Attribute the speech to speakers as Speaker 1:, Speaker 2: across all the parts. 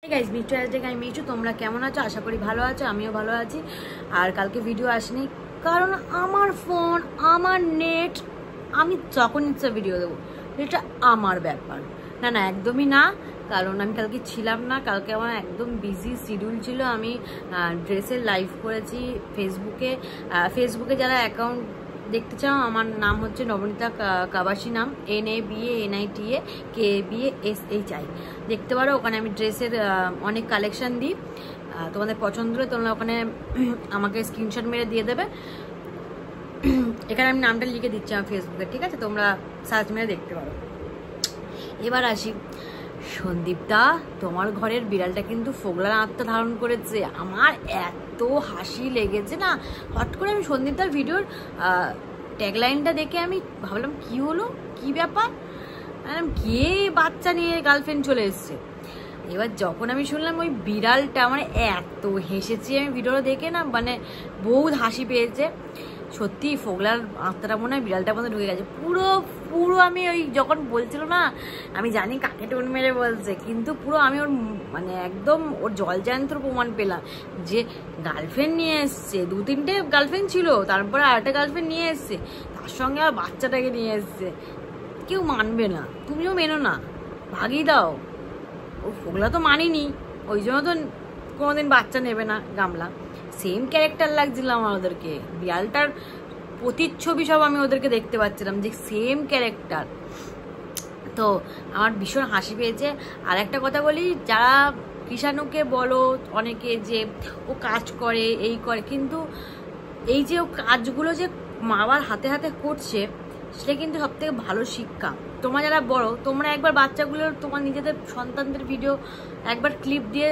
Speaker 1: Hey guys, আমি মিঠু। তোমরা কেমন আছো? আশা করি ভালো আছো, আমিও ভালো আছি। আর কালকে ভিডিও আসেনি কারণ আমার ফোন, আমার নেট, আমি যখন ইচ্ছা ভিডিও দেবো, এটা আমার ব্যাপার। না একদমই না, কারণ আমি কালকে ছিলাম না। কালকে আমার একদম বিজি শিডিউল ছিল। আমি ড্রেসের লাইভ করেছি ফেসবুকে যারা অ্যাকাউন্ট দেখতে চাও, আমার নাম হচ্ছে নবনীতা কাবাসী, নাম NABANITA KBASHI, দেখতে পারো। ওখানে আমি ড্রেসের অনেক কালেকশন দিই। তোমাদের পছন্দ হলে তোমরা ওখানে আমাকে স্ক্রিনশট মেরে দিয়ে দেবে। এখানে আমি নামটা লিখে দিচ্ছি আমার ফেসবুকে, ঠিক আছে? তোমরা সার্চ মেরে দেখতে পারো। এবার আসি, সন্দীপদা, তোমার ঘরের বিড়ালটা কিন্তু ফোগলার আত্মা ধারণ করেছে। আমার এত হাসি লেগেছে না। হট করে আমি সন্দীপদার ভিডিওর ট্যাগলাইনটা দেখে আমি ভাবলাম কি হলো, কি ব্যাপার, কে বাচ্চা নিয়ে গার্লফ্রেন্ড চলে এসছে। এবার যখন আমি শুনলাম ওই বিড়ালটা, মানে এত হেসেছি আমি ভিডিওটা দেখে না, মানে বহুত হাসি পেয়েছে। সত্যি ফোগলার আত্মাটা মনে হয় বিড়ালটার মধ্যে ঢুকে গেছে পুরো। আমি ওই যখন বলছিল না, আমি জানি কাকে টোন মেরে বলছে, কিন্তু পুরো আমি ওর মানে একদম ওর জলজান্ত প্রমাণ পেলাম যে গার্লফ্রেন্ড নিয়ে এসছে। 2-3টে গার্লফ্রেন্ড ছিল, তারপরে আরেকটা গার্লফ্রেন্ড নিয়ে এসছে, তার সঙ্গে আর বাচ্চাটাকে নিয়ে এসছে। কেউ মানবে না, তুমিও মেনো না, ভাগিয়ে দাও। ও ফোগলা তো মানিনি, ওই জন্য তো কোনোদিন বাচ্চা নেবে না। গামলা সেম ক্যারেক্টার লাগছিল আমার ওদেরকে, বিড়ালটার প্রতিচ্ছবি সব আমি ওদেরকে দেখতে পাচ্ছিলাম যে সেম ক্যারেক্টার। তো আমার ভীষণ হাসি পেয়েছে। আর একটা কথা বলি, যারা কৃষাণুকে বলো অনেকে যে ও কাজ করে, এই করে, কিন্তু এই যে ও কাজগুলো যে মা বাবার হাতে হাতে করছে, সেটা কিন্তু সব থেকে ভালো শিক্ষা। তোমরা যারা বড়, তোমরা একবার বাচ্চাগুলোর, তোমার নিজেদের সন্তানদের ভিডিও একবার ক্লিপ দিয়ে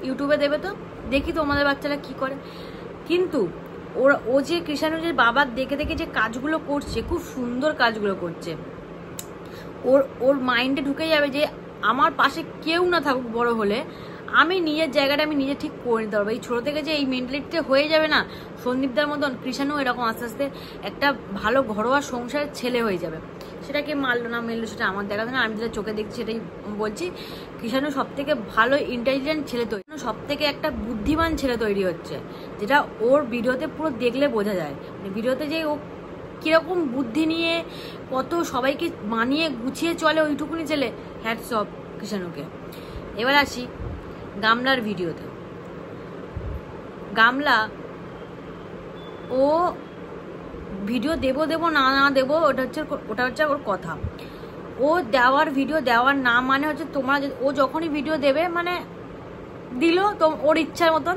Speaker 1: ইউটিউবে দেবে, তো দেখি তোমাদের বাচ্চারা কি করে। কিন্তু ও যে কৃষাণু যে বাবার দেখে দেখে যে কাজগুলো করছে, খুব সুন্দর কাজগুলো করছে। ওর মাইন্ডে ঢুকে যাবে যে আমার পাশে কেউ না থাকুক, বড় হলে আমি নিজের জায়গাটা আমি নিজে ঠিক করে নিতে পারবো। এই ছোট থেকে যে এই মেন্টালিটিতে হয়ে যাবে না, সন্দীপদার মতন কৃষাণু এরকম আস্তে আস্তে একটা ভালো ঘরোয়া সংসারের ছেলে হয়ে যাবে। সেটাকে মারলো না মেরলো সেটা আমার দেখা না, আমি যেটা চোখে দেখছি সেটাই বলছি। কৃষাণু সব থেকে ভালো ইন্টেলিজেন্ট ছেলে তৈরি, সব থেকে একটা বুদ্ধিমান ছেলে তৈরি হচ্ছে, যেটা ওর ভিডিওতে পুরো দেখলে বোঝা যায়। মানে ভিডিওতে যে ও কিরকম বুদ্ধি নিয়ে কত সবাইকে মানিয়ে গুছিয়ে চলে, ওইটুকুনি ছেলে। হ্যাটস অফ কৃষাণুকে। এবার আসি গামলার ভিডিওতে। গামলা ও ভিডিও দেবো না দেবো, ওটা হচ্ছে ওর কথা। ও দেওয়ার ভিডিও দেওয়ার না মানে হচ্ছে, তোমরা ও যখনই ভিডিও দেবে মানে দিল তো ওর ইচ্ছার মতন,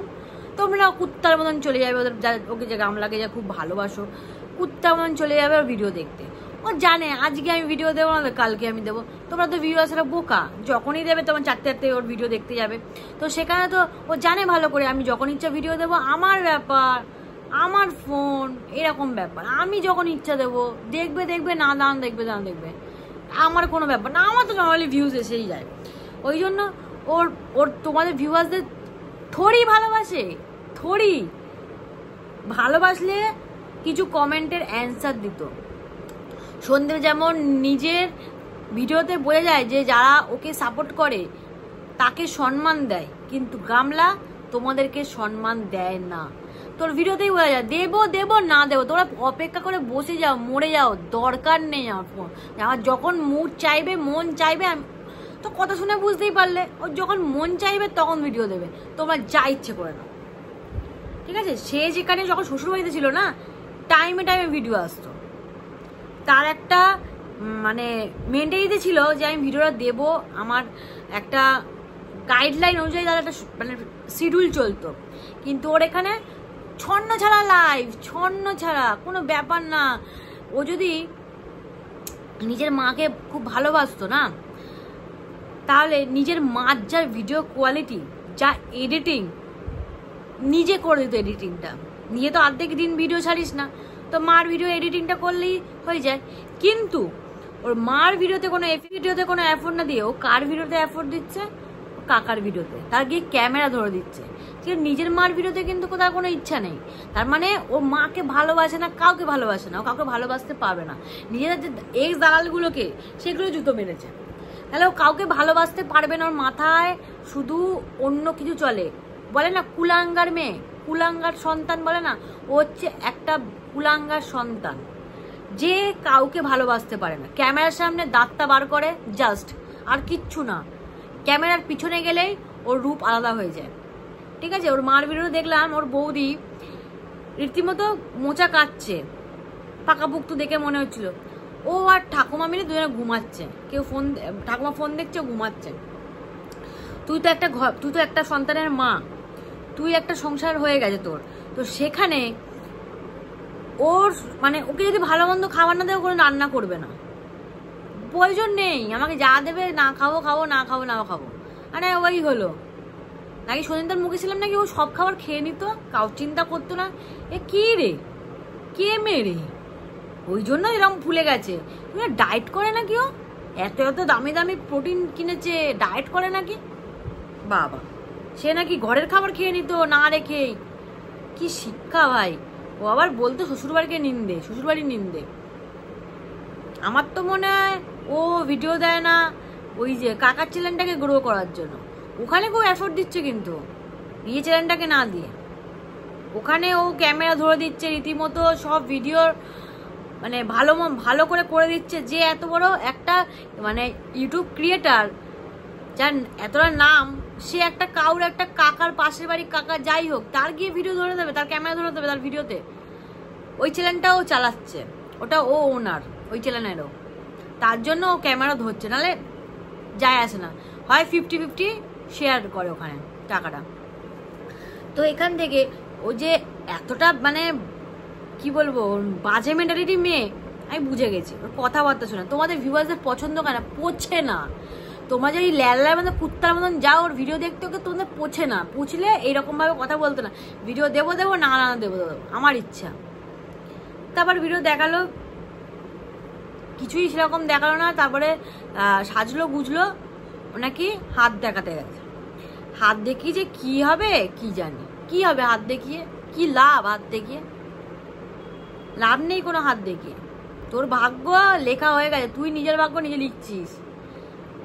Speaker 1: তোমরা কুত্তার মতন চলে যাবে ওদের, ওকে যে গামলাকে যে খুব ভালোবাসো, কুত্তার মতন চলে যাবে ওর ভিডিও দেখতে। ও জানে আজকে আমি ভিডিও দেবো না, কালকে আমি দেবো। তোমরা তো ভিউয়ার্সরা বোকা, যখনই দেবে তোমার চারটে ওর ভিডিও দেখতে যাবে। তো সেখানে তো ও জানে ভালো করে আমি যখন ইচ্ছা ভিডিও দেবো, আমার ব্যাপার, আমার ফোন, এরকম ব্যাপার। আমি যখন ইচ্ছা দেবো, দেখবে না দেখবে আমার কোনো ব্যাপার না। আমার তো নর্মালি ভিউজ এসেই যায়। ওই জন্য ওর তোমাদের ভিউয়ার্সদের থোড়ি ভালোবাসলে কিছু কমেন্টের অ্যান্সার দিত। সন্দীপ যেমন নিজের ভিডিওতে বোঝা যায় যে যারা ওকে সাপোর্ট করে তাকে সম্মান দেয়, কিন্তু গামলা তোমাদেরকে সম্মান দেয় না। তোর ভিডিওতেই বোঝা যায়, দেবো না দেবো, তোমরা অপেক্ষা করে বসে যাও, মরে যাও, দরকার নেই আমার ফোন। আমার যখন মন চাইবে আমি তো কথা শুনে বুঝতেই পারলে, ওর যখন মন চাইবে তখন ভিডিও দেবে, তোমরা যা ইচ্ছে করে নাও, ঠিক আছে? সে যেখানে যখন শ্বশুরবাড়িতে ছিল না, টাইমে ভিডিও আসতো, তার একটা মানে মেন্টালিটি ছিল যে আমি ভিডিওটা দেবো, আমার একটা গাইডলাইন অনুযায়ী তার একটা মানে শিডিউল চলতো। কিন্তু ওর এখানে ছন্ন ছাড়া কোনো ব্যাপার না। ও যদি নিজের মাকে খুব ভালোবাসতো না, তাহলে নিজের মার যা ভিডিও কোয়ালিটি, যা এডিটিং, নিজে করে দিত এডিটিংটা। নিজে তো অর্ধেক দিন ভিডিও ছাড়িস না, তো মার ভিডিও এডিটিংটা করলেই হয়ে যায়। কিন্তু ওর মার ভিডিওতে কোনো এফোর্ট না দিয়ে ও কার ভিডিওতে এফোর্ট দিচ্ছে? কাকার ভিডিওতে, তার গিয়ে ক্যামেরা ধরে দিচ্ছে। ঠিক নিজের মার ভিডিওতে কিন্তু তার কোনো ইচ্ছা নেই। তার মানে ও মাকে ভালোবাসে না, কাউকে ভালোবাসে না, ও কাউকে ভালোবাসতে পারবে না। নিজেদের যে এক্স দালালগুলোকে, সেগুলো জুতো মেরেছে। তাহলে ও কাউকে ভালোবাসতে পারবে না, ওর মাথায় শুধু অন্য কিছু চলে। বলে না কুলাঙ্গার মেয়ে, কুলাঙ্গার সন্তান বলে না, ও হচ্ছে একটা কুলাঙ্গার সন্তান যে কাউকে ভালোবাসতে পারে না। ক্যামেরার সামনে দাঁতটা বার করে জাস্ট, আর কিচ্ছু না। ক্যামেরার পিছনে গেলেই ওর রূপ আলাদা হয়ে যায়। ঠিক আছে, ওর মার ভিডিও দেখলাম, ওর বৌদি রীতিমতো মোচা কাটছে, পাকাপুক্ত দেখে মনে হচ্ছিল। ও আর ঠাকুমা মিলে দুজনে ঘুমাচ্ছে, কেউ ফোন, ঠাকুমা ফোন দেখছে, ঘুমাচ্ছে। তুই তো একটা সন্তানের মা, তুই একটা সংসার হয়ে গেছে তোর, তো সেখানে ওর মানে ওকে যদি ভালো মন্দ খাবার না দেবে, কোনো রান্না করবে না, প্রয়োজন নেই। আমাকে যা দেবে না খাবো খাবো, না খাবো না খাবো, আরে ওই হলো। নাকি সঞ্জিতার মুখে ছিলাম নাকি ও সব খাবার খেয়ে নিত, কাউ চিন্তা করতো না। এ কি রে, কে মেরে, ওই জন্য এরকম ফুলে গেছে। ডায়েট করে নাকি ও, এত এত দামি দামি প্রোটিন কিনেছে, ডায়েট করে নাকি? বাবা, সে নাকি ঘরের খাবার খেয়ে নিত না রেখে। কি শিক্ষা ভাই! ও আবার বলতো শ্বশুরবাড়িকে নিন্দে, শ্বশুরবাড়ির নিন্দে। আমার তো মনে হয় ও ভিডিও দেয় না ওই যে কাকার চ্যানেলটাকে গ্রো করার জন্য, ওখানে কেউ এফোর্ট দিচ্ছে, কিন্তু নিজের চ্যানেলটাকে না দিয়ে ওখানে ও ক্যামেরা ধরে দিচ্ছে রীতিমতো, সব ভিডিওর মানে ভালো করে দিচ্ছে। যে এত বড় একটা মানে ইউটিউব ক্রিয়েটার, যার এতটা নাম, সে একটা কাউর একটা কাকার পাশের বাড়ির কাকা যাই হোক, তার গিয়ে ভিডিও ধরে দেবে, তার ক্যামেরা ধরে দেবে তার ভিডিওতে। ওই চ্যানেলটাও চালাচ্ছে, ওটা ও ওনার ওই চ্যানেলেরও, তার জন্য ও ক্যামেরা ধরছে, নাহলে যায় আসে না। হয় 50-50 শেয়ার করে ওখানে টাকাটা। তো এখান থেকে ও যে এতটা মানে কি বলবো বাজে মেন্টালিটি মেয়ে, আমি বুঝে গেছি। ওর কথাবার্তা শোনা তোমাদের ভিউয়ার্সদের পছন্দ কেন পৌঁছে না। তোমরা যদি ল্যালার মতো কুত্তার মতন যাও ওর ভিডিও দেখতে, ওকে তোমাদের পৌঁছে না, পুছলে এইরকম ভাবে কথা বলতো না। ভিডিও দেবো না দেবো আমার ইচ্ছা। তারপর ভিডিও দেখালো, কিছুই সেরকম দেখালো না। তারপরে সাজলো গুজলো, নাকি হাত দেখাতে গেছে। হাত দেখিয়ে যে কি হবে কি জানি, কি হবে হাত দেখিয়ে, কি লাভ হাত দেখিয়ে? লাভ নেই কোনো হাত দেখিয়ে। তোর ভাগ্য লেখা হয়ে গেছে, তুই নিজের ভাগ্য নিজে লিখছিস।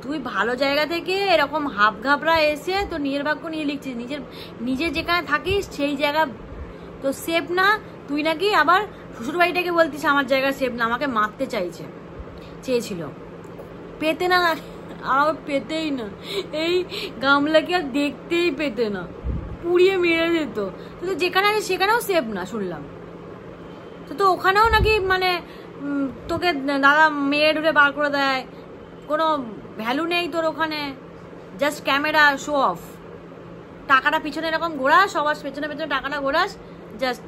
Speaker 1: তুই ভালো জায়গা থেকে এরকম হাফ ঘাবড়া এসে তোর নিজের ভাগ্য নিজে লিখছিস। নিজে যেখানে থাকিস সেই জায়গা তো সেফ না। তুই নাকি আবার শ্বশুর বাড়িটাকে বলতিস আমার জায়গা সেফ না, আমাকে মারতে চেয়েছিল, পেতে না, আমাকে পেতেই না। এই গামলাকে আর দেখতেই পেতে না, পুড়িয়ে মেরে যেত। তো যেখানে আছে সেখানেও সেফ না শুনলাম। তো ওখানেও নাকি মানে তোকে দাদা মেয়ে ঢুকে বার করে দেয়, কোনো ভ্যালু নেই তোর ওখানে, জাস্ট ক্যামেরা শো অফ। টাকাটা পিছনে এরকম ঘোরাস, সবার পেছনে পেছনে টাকাটা ঘোরাস, জাস্ট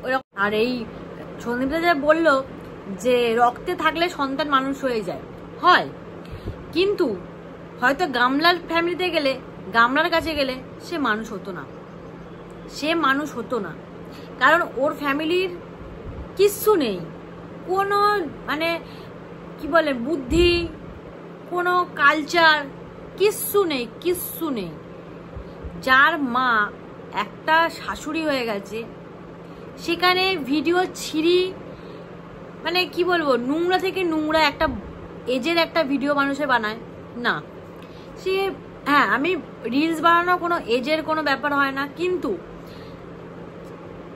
Speaker 1: ওইরকম। আর এই সন্দীপদা যে বললো যে রক্তে থাকলে সন্তান মানুষ হয়ে যায়, হয়, কিন্তু হয়তো গামলার ফ্যামিলিতে গেলে, গামলার কাছে গেলে সে মানুষ হতো না, কারণ ওর ফ্যামিলির কিচ্ছু নেই, কোনো মানে কি বলে বুদ্ধি, কোনো কালচার, কিচ্ছু নেই। যার মা একটা শাশুড়ি হয়ে গেছে, সেখানে ভিডিও ছিঁড়ি মানে কি বলবো, নোংরা থেকে নোংরা একটা এজের একটা ভিডিও মানুষে বানায় না। সে হ্যাঁ, আমি রিলস বানানো কোনো এজের কোনো ব্যাপার হয় না, কিন্তু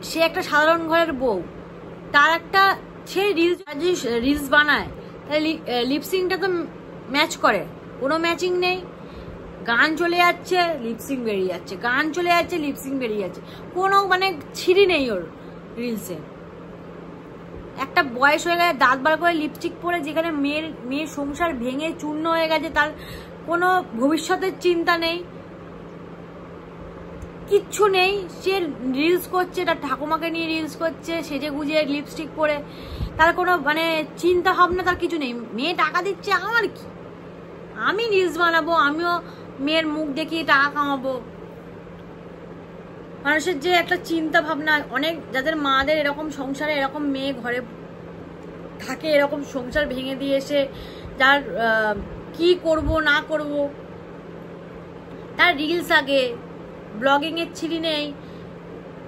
Speaker 1: সে একটা সাধারণ ঘরের বউ, তার একটা সে রিলস বানায়, তাহলে লিপসিংটা তো ম্যাচ করে, কোনো ম্যাচিং নেই। গান চলে যাচ্ছে, লিপসিং বেরিয়ে যাচ্ছে, গান চলে যাচ্ছে, লিপসিং বেরিয়ে যাচ্ছে, কোনো মানে ছিঁড়ি নেই ওর রিলসে। একটা বয়স হয়ে গেছে, দাঁত বার করে লিপস্টিক পরে, যেখানে মেয়ের সংসার ভেঙে চূর্ণ হয়ে গেছে, তার কোনো ভবিষ্যতের চিন্তা নেই, কিচ্ছু নেই। সে রিলস করছে, তার ঠাকুমাকে নিয়ে রিলস করছে, সেজে গুজে লিপস্টিক পরে, তার কোনো মানে চিন্তা ভাবনা তার কিছু নেই। মেয়ে টাকা দিচ্ছে, আমার কি, আমি রিলস বানাবো, আমিও মেয়ের মুখ দেখিয়ে টাকা কামাবো। মানুষের যে একটা চিন্তা ভাবনা, অনেক যাদের মাদের এরকম সংসারে এরকম মেয়ে ঘরে থাকে, এরকম সংসার ভেঙে দিয়ে এসে যার কি করব না করব, তার রিলস আগে, ব্লগিং এর ছিঁড়ি নেই,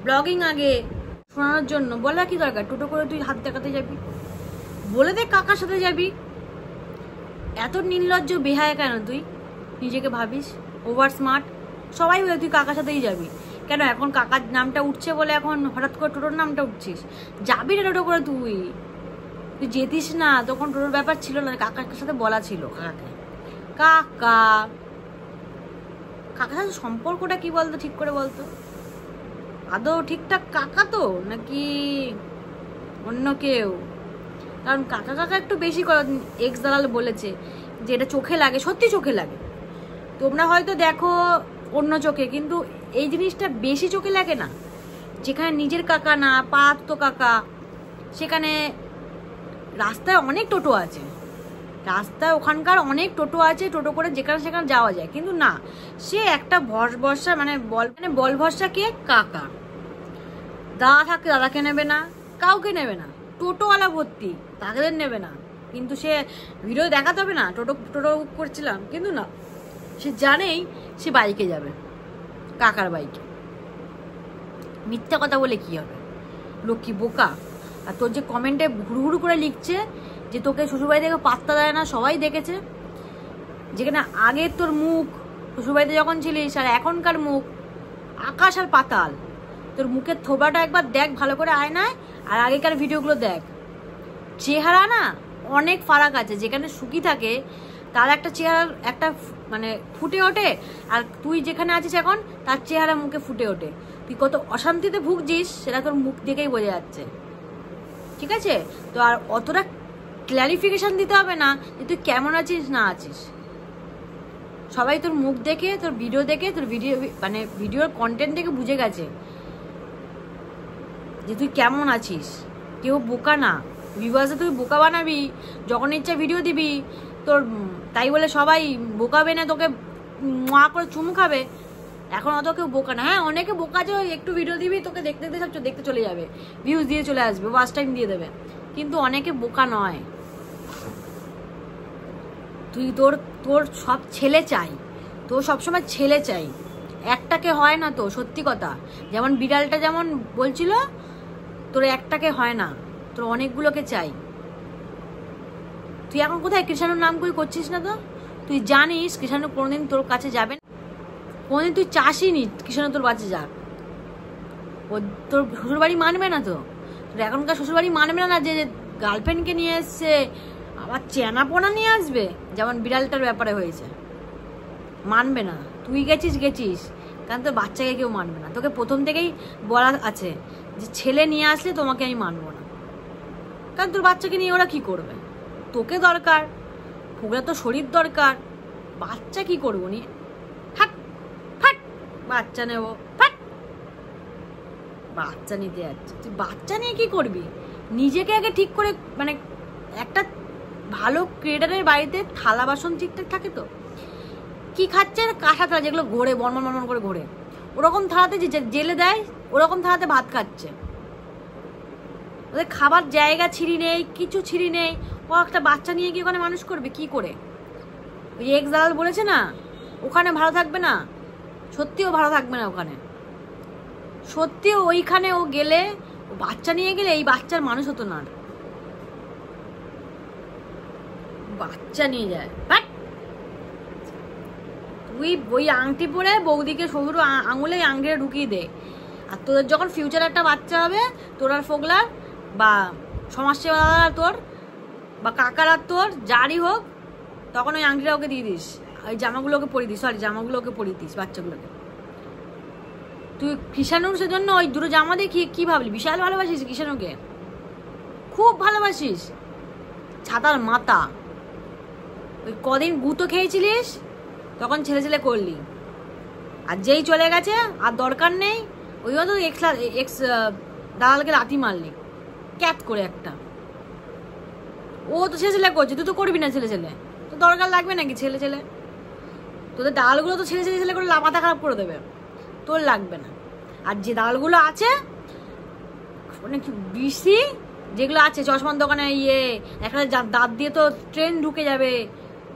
Speaker 1: ব্লগিং আগে শোনানোর জন্য। বলা কি দরকার, টোটো করে তুই হাত দেখাতে যাবি, বলে দে কাকার সাথে যাবি, এত নির্লজ্জ বেহায়া কেন তুই নিজেকে ভাবিস? ওভার স্মার্ট সবাই বলে তুই কাকার সাথেই যাবি কেন? এখন কাকার নামটা উঠছে বলে এখন হঠাৎ করে টোটোর নামটা উঠছিস? যাবি না টোটো করে? তুই যেতিস না, তখন টোটোর ব্যাপার ছিল না, কাকার সাথে বলা ছিল। কাকাকে কাকার সাথে সম্পর্কটা কি বলতো ঠিক করে বলতো? আদৌ ঠিকঠাক কাকা তো নাকি অন্য কেউ? কারণ কাকা কাকা একটু বেশি করে এক্স দালাল বলেছে যে এটা চোখে লাগে, সত্যি চোখে লাগে। তোমরা হয়তো দেখো অন্য চোখে, কিন্তু এই জিনিসটা বেশি চোখে লাগে না? যেখানে নিজের কাকা না, পাঁচতো কাকা, সেখানে রাস্তায় অনেক টোটো আছে, রাস্তায় ওখানকার অনেক টোটো আছে, টোটো করে যেখানে সেখানে যাওয়া যায়, কিন্তু না, সে একটা ভরসা মানে বল ভরসা কে? কাকা। দাদা থাকে, দাদাকে নেবে না, কাউকে নেবে না, টোটোওয়ালা ভর্তি, তাদের নেবে না। কিন্তু সে ভিডিও দেখাতে হবে না টোটো বুক করছিলাম, কিন্তু না, সে জানেই সে বাইকে যাবে, কাকার বাইকে। মিথ্যা কথা বলে কি হবে? লোক কি বোকা? আর তোর যে কমেন্টে ঘুরু করে লিখছে যে তোকে শ্বশুরবাড়ি থেকে পাত্তা দেয় না, সবাই দেখেছে। যেখানে আগের তোর মুখ শ্বশুরবাড়িতে যখন ছিলিস আর এখনকার মুখ আকাশ আর পাতাল। তোর মুখের থোবরাটা একবার দেখ ভালো করে আয়নায়, আর আগেকার ভিডিওগুলো দেখ, চেহারা না অনেক ফারাক আছে। যেখানে সুখী থাকে তার একটা চেহারা একটা মানে ফুটে ওঠে, আর তুই যেখানে আছিস এখন তার চেহারা মুখে ফুটে ওঠে। তুই কত অশান্তিতে ভুগছিস সেটা তোর মুখ দেখেই বোঝা যাচ্ছে, ঠিক আছে? তো আর অতটা ক্ল্যারিফিকেশন দিতে হবে না যে তুই কেমন আছিস না আছিস। সবাই তোর মুখ দেখে, তোর ভিডিও দেখে, তোর মানে ভিডিওর কন্টেন্ট দেখে বুঝে গেছে যে তুই কেমন আছিস। কেউ বোকা না, ভিউয়ার্সে তুই বোকা বানাবি, যখন ইচ্ছা ভিডিও দিবি, তোর তাই বলে সবাই বোকা বেনে তোকে মা করে চুমু খাবে। এখন অত কেউ বোকা না। হ্যাঁ, অনেকে বোকা যে একটু ভিডিও দিবি, তোকে দেখতে দেখতে সব দেখতে চলে যাবে, ভিউজ দিয়ে চলে আসবে, ওয়াচ টাইম দিয়ে দেবে, কিন্তু অনেকে বোকা নয়। তুই তোর সব ছেলে চাই, তোর সবসময় ছেলে চাই, একটাকে হয় না তো, সত্যি কথা। যেমন বিড়ালটা যেমন বলছিল তোর একটাকে হয় না, তোর অনেকগুলোকে চাই। তুই এখন কোথায় কৃষাণুর নাম করে করছিস না তো? তুই জানিস কৃষাণু কোনোদিন তোর কাছে যাবে না, কোনোদিন তুই চাসই নি কৃষাণু তোর কাছে যাক। ও তোর শ্বশুরবাড়ি মানবে না তো, তোর এখনকার শ্বশুরবাড়ি মানবে না যে গার্লফ্রেন্ডকে নিয়ে এসছে আবার চেনাপোনা নিয়ে আসবে, যেমন বিড়ালটার ব্যাপারে হয়েছে। মানবে না, তুই গেছিস, কারণ তোর বাচ্চাকে কেউ মানবে না। তোকে প্রথম থেকেই বলা আছে যে ছেলে নিয়ে আসলে তোমাকে আমি মানবো না, কারণ তোর বাচ্চাকে নিয়ে ওরা কি করবে? তোকে দরকার, ওরা তো শরীর দরকার, বাচ্চা কি করবো নিয়ে? ফাট ফাট বাচ্চা নেবো, ফাট বাচ্চা নিতে যাচ্ছে। তুই বাচ্চা নিয়ে কি করবি? নিজেকে আগে ঠিক করে, মানে একটা ভালো ক্রিয়েটারের বাড়িতে থালা বাসন ঠিকঠাক থাকে তো? কি খাচ্ছে? কাঁসা থালা, যেগুলো ঘোরে বনমন করে ঘোরে, ওরকম থালাতে জেলে দেয়, ওরকম থালাতে ভাত খাচ্ছে। ওদের খাবার জায়গা ছিঁড়ি নেই, কিছু ছিঁড়ি নেই। ও একটা বাচ্চা নিয়ে গিয়ে ওখানে মানুষ করবে কি করে? ওই এক্স দালাল বলেছে না ওখানে ভালো থাকবে না, সত্যিও ভালো থাকবে না ওখানে। সত্যি ওইখানে ও গেলে, ও বাচ্চা নিয়ে গেলে এই বাচ্চার মানুষ হতো না। বাচ্চা নিয়ে যায়, তুই ওই আংটি পরে বৌদিকে শ্বশুর আঙুলে আংটিটা ঢুকিয়ে দে। আর তোদের যখন ফিউচার একটা বাচ্চা হবে, তোর আর ফোগলার বা সমাজসেবা তোর বা কাকার আর তোর যারই হোক, তখন ওই আংটিটা ওকে দিয়ে দিস, ওই জামাগুলোকে পরিয়ে দিস, জামাগুলোকে পরিয়ে দিস বাচ্চাগুলোকে। তুই কৃষাণুর সেজন্য ওই দুটো জামা দেখি কি ভাবলি? বিশাল ভালোবাসিস কৃষাণুকে, খুব ভালোবাসিস, ছাতার মাথা। ওই কদিন গুঁতো খেয়েছিলিস তখন ছেলে করলি, আর যেই চলে গেছে আর দরকার নেই, ওই মতো এক্স দালালকে লাথি মারলি ক্যাট করে একটা। ও তো ছেলে করছে, তুই তো করবি না ছেলে, তো দরকার লাগবে নাকি ছেলে? তোদের দালালগুলো তো ছেলে করে মাথা খারাপ করে দেবে, তোর লাগবে না। আর যে দালালগুলো আছে অনেক বেশি, যেগুলো আছে চশমার দোকানে একটা দাঁত দিয়ে তো ট্রেন ঢুকে যাবে,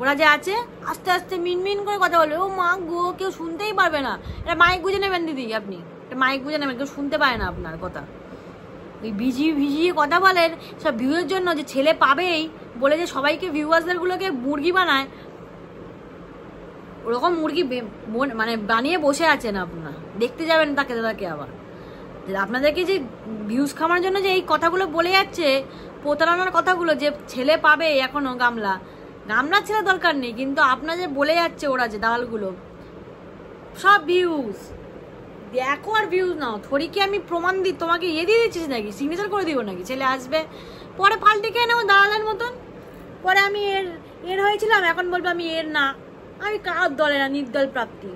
Speaker 1: ওরা যে আছে আস্তে আস্তে মিনমিন করে কথা বলবে। ও মা গো, কেউ শুনতেই পারবে না। এটা মাইক বুঝে নেবেন দিদি, আপনি এটা মাইক বুঝে নেবেন, কেউ শুনতে পারে না আপনার কথা। ওই ভিজিয়ে কথা বলেন সব ভিউয়ের জন্য, যে ছেলে পাবেই বলে যে সবাইকে ভিউয়ার্সদেরগুলোকে মুরগি বানায়। ওরকম মুরগি মানে বানিয়ে বসে আছেন আপনারা, দেখতে যাবেন তাকে আবার। আপনাদেরকে যে ভিউজ খাওয়ার জন্য যে এই কথাগুলো বলে যাচ্ছে, প্রতারণার কথাগুলো, যে ছেলে পাবে এখনো গামলার ছেলে দরকার নেই, কিন্তু আপনার যে বলে যাচ্ছে ওরা যে দালালগুলো সব ভিউজ দেখো আর ভিউজ নাও। থরি কি আমি প্রমাণ দিই তোমাকে দিয়ে দিচ্ছিস নাকি, সিগনেচার করে দিব নাকি? ছেলে আসবে পরে পাল্টে খেয়ে নেবো দালালের মতন। পরে আমি এর হয়েছিলাম, এখন বলবো আমি এর না, আমি কার দলে না, নির্দল প্রাপ্তি।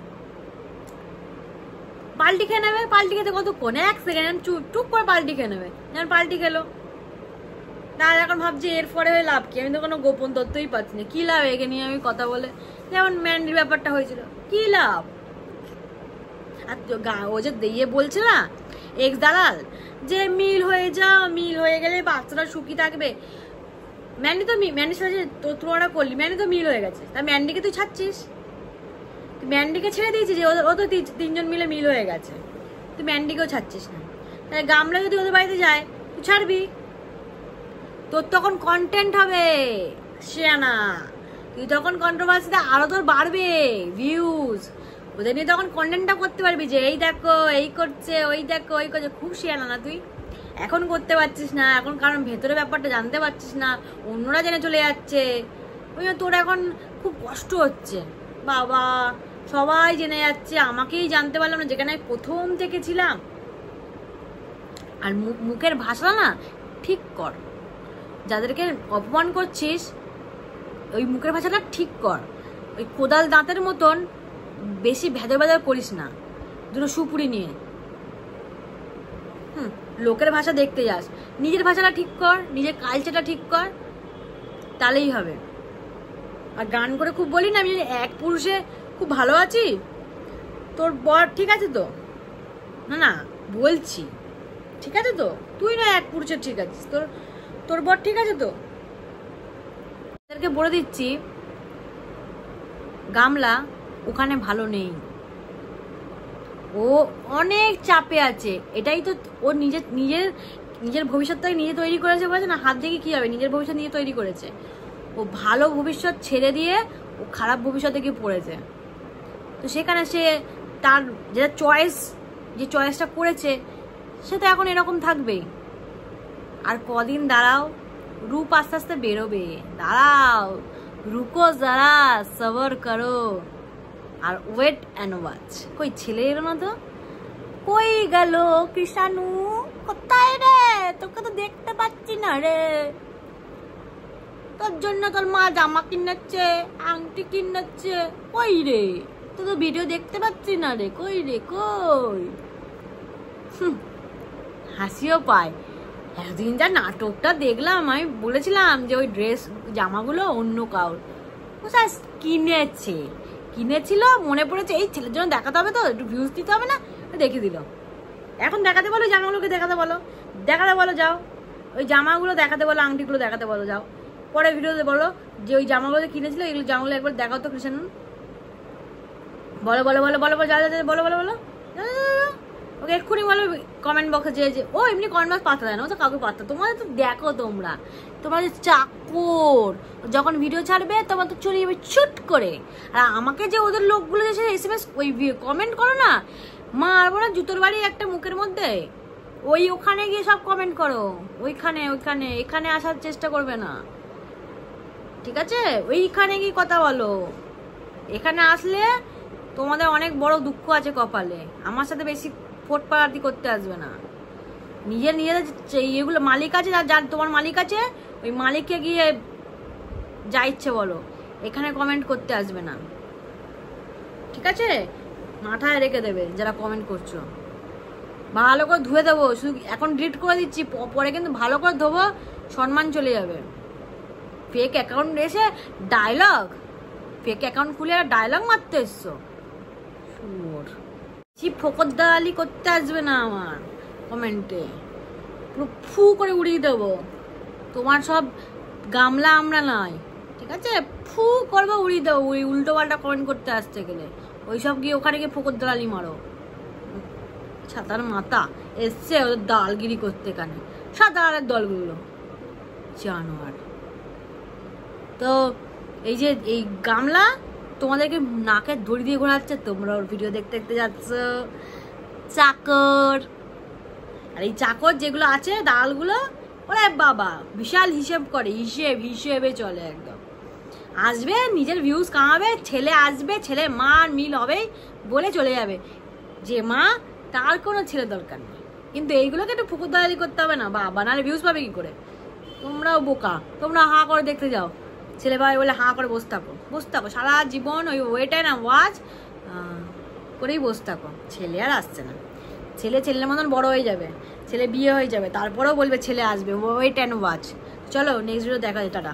Speaker 1: পাল্টি খেয়ে নেবে, পাল্টি খেতে কতক্ষণ, 1 সেকেন্ড টুক করে পাল্টি খেয়ে নেবে। যেমন পাল্টি খেলো না, এখন ভাবছি এর পরে হয়ে লাভ কি? আমি তো কোনো গোপন তথ্যই পাচ্ছি না, কি লাভ একে নিয়ে আমি কথা বলে? যেমন ম্যান্ডির ব্যাপারটা হয়েছিল, কি লাভ? আর ও যে দিয়ে বলছে না এক্স দালাল, যে মিল হয়ে যাও, মিল হয়ে গেলে বাচ্চারা সুখী থাকবে। ম্যান্ডির সাথে তুলনা করলি, ম্যান্ডি তো মিল হয়ে গেছে, তা ম্যান্ডিকে তুই ছাড়ছিস? তুই ম্যান্ডিকে ছেড়ে দিয়েছিস, যে ও তো 3জন মিলে মিল হয়ে গেছে, তুই ম্যান্ডিকেও ছাড়ছিস না। তাই গামলা যদি ওদের বাড়িতে যায় তুই ছাড়বি, তোর তখন কন্টেন্ট হবে শিয়ানা, তুই তখন কন্ট্রোভার্সিতে আরো তোর বাড়বে ভিউজ, ওদের নিয়ে তখন কন্টেন্টটা করতে পারবি যে এই দেখো এই করছে, ওই দেখো ওই করছে। খুব শিয়ানা না তুই, এখন করতে পারছিস না এখন, কারণ ভেতরে ব্যাপারটা জানতে পারছিস না, অন্যরা জেনে চলে যাচ্ছে। ওই তোর এখন খুব কষ্ট হচ্ছে, বাবা সবাই জেনে যাচ্ছে, আমাকেই জানতে পারলাম না, যেখানে প্রথম থেকে ছিলাম। আর মুখের ভাষা না ঠিক কর, যাদেরকে অপমান করছিস ওই মুখের ভাষাটা ঠিক কর। ওই কোদাল দাঁতের মতন বেশি ভেদর ভেদর করিস না, দুটো সুপুরি নিয়ে। লোকের ভাষা দেখতে যাস, নিজের ভাষাটা ঠিক কর, নিজের কালচারটা ঠিক কর, তাহলেই হবে। আর গান করে খুব বলি না আমি এক পুরুষে খুব ভালো আছি, তোর বর ঠিক আছে তো? না বলছি ঠিক আছে তো? তুই না এক পুরুষে ঠিক আছিস, তোর বর ঠিক আছে তো? তাদেরকে বলে দিচ্ছি গামলা ওখানে ভালো নেই, ও অনেক চাপে আছে। এটাই তো ও নিজের ভবিষ্যৎটাকে নিজে তৈরি করেছে, বলেছে না হাত দেখে কি হবে, নিজের ভবিষ্যৎ নিজে তৈরি করেছে। ও ভালো ভবিষ্যৎ ছেড়ে দিয়ে ও খারাপ ভবিষ্যতে গিয়ে পড়েছে। তো সেখানে সে তার যেটা যে চয়েসটা করেছে সে তো এখন এরকম থাকবেই। আর কদিন দাঁড়াও, রূপ আস্তে আস্তে বেরোবে, দাঁড়াও, রুকো যারা, সবর করো আর ওয়েট অ্যান্ড ওয়াচ। কই ছেলে এলো না তো, কই গেল কৃষাণু, কোথায় রে? তোকে তো দেখতে পাচ্ছি না রে। তোর জন্য তোর মা জামা কিনেছে, আংটি কিনেছে, কই রে? তো ভিডিও দেখতে পাচ্ছি না রে, কই রে কই? হাসিও পায়। একদিন যা নাটকটা দেখলাম, আমি বলেছিলাম যে ওই ড্রেস জামাগুলো অন্য কাউর, কিনেছিল, মনে পড়েছে এই ছেলের জন্য দেখাতে হবে তো, একটু ভিউজ দিতে হবে না, দেখে দিল। এখন দেখাতে বলো জামাগুলোকে, দেখাতে বলো যাও, ওই জামাগুলো দেখাতে বলো, আংটিগুলো দেখাতে বলো, যাও পরে ভিডিওতে বলো যে ওই জামাগুলো কিনেছিল, এগুলো জামাগুলো একবার দেখাও তো কৃষ্ণ। বলো ওকে এক্ষুনি বলো কমেন্ট বক্সে, যে ও এমনি কমেন্ট বক্স পাতা দেয় না, ও তো কাউকে পাতা। তোমাদের তো দেখো, তোমরা যে চাকর, যখন ভিডিও ছাড়বে তোমার তো চলে যাবে ছুট করে। আর আমাকে যে ওদের লোকগুলো যে SMS ওই কমেন্ট করো না, মারবো না জুতোর বাড়ি একটা মুখের মধ্যে। ওখানে গিয়ে সব কমেন্ট করো, ওইখানে এখানে আসার চেষ্টা করবে না, ঠিক আছে? ওইখানে গিয়ে কথা বলো। এখানে আসলে তোমাদের অনেক বড় দুঃখ আছে কপালে, আমার সাথে বেশি ফোটপাড়াতি করতে আসবে না। নিজের এগুলো মালিক আছে, যার তোমার মালিক আছে, ওই মালিককে গিয়ে যা ইচ্ছে বলো, এখানে কমেন্ট করতে আসবে না, ঠিক আছে? মাথায় রেখে দেবে যারা কমেন্ট করছো। ভালো করে ধুয়ে দেবো, শুধু এখন ডিলিট করে দিচ্ছি, পরে কিন্তু ভালো করে ধোবো, সম্মান চলে যাবে। ফেক অ্যাকাউন্ট এসে ফেক অ্যাকাউন্ট খুলে ডায়লগ মারতে এসছো, ফোকর দালালি করতে আসবে না আমার কমেন্টে, পুরো ফু করে উড়িয়ে দেবো। তোমার সব গামলা আমরা নয়, ঠিক আছে? ফু করবো, উড়িয়ে দেবো। উল্টো পাল্টা কমেন্ট করতে আসতে গেলে ওইসব গিয়ে ওখানে গিয়ে ফোকর দালালি মারো, ছাতার মাথা এসছে ওদের দালগিরি করতে, এখানে সাঁতারের দলগুলো জানোয়ার। তো এই যে এই গামলা তোমাদেরকে নাকে দড়ি দিয়ে ঘোরাচ্ছে, তোমরা ওর ভিডিও দেখতে দেখতে যাচ্ছ। চাকর, আর এই চাকর যেগুলো আছে দালগুলো, ওরে বাবা বিশাল হিসেব করে, হিসেবে চলে একদম। আসবে নিজের ভিউজ কামাবে, ছেলে আসবে, ছেলে মার মিল হবে বলে চলে যাবে, যে মা তার কোনো ছেলে দরকার নেই। কিন্তু এইগুলোকে একটু পুকুর দালালি করতে হবে না বাবা, নাহলে ভিউজ পাবে কি করে? তোমরাও বোকা, তোমরা হাঁ করে দেখতে যাও, ছেলে ভাই বলে হাঁ করে বসে থাকো সারা জীবন, ওই ওয়েট অ্যান্ড ওয়াচ করেই বসে থাকো। ছেলে আর আসছে না, ছেলের মতন বড় হয়ে যাবে, ছেলে বিয়ে হয়ে যাবে, তারপরেও বলবে ছেলে আসবে, ওয়েট অ্যান্ড ওয়াচ। চলো নেক্সট ভিডিও দেখা যায়, টাটা।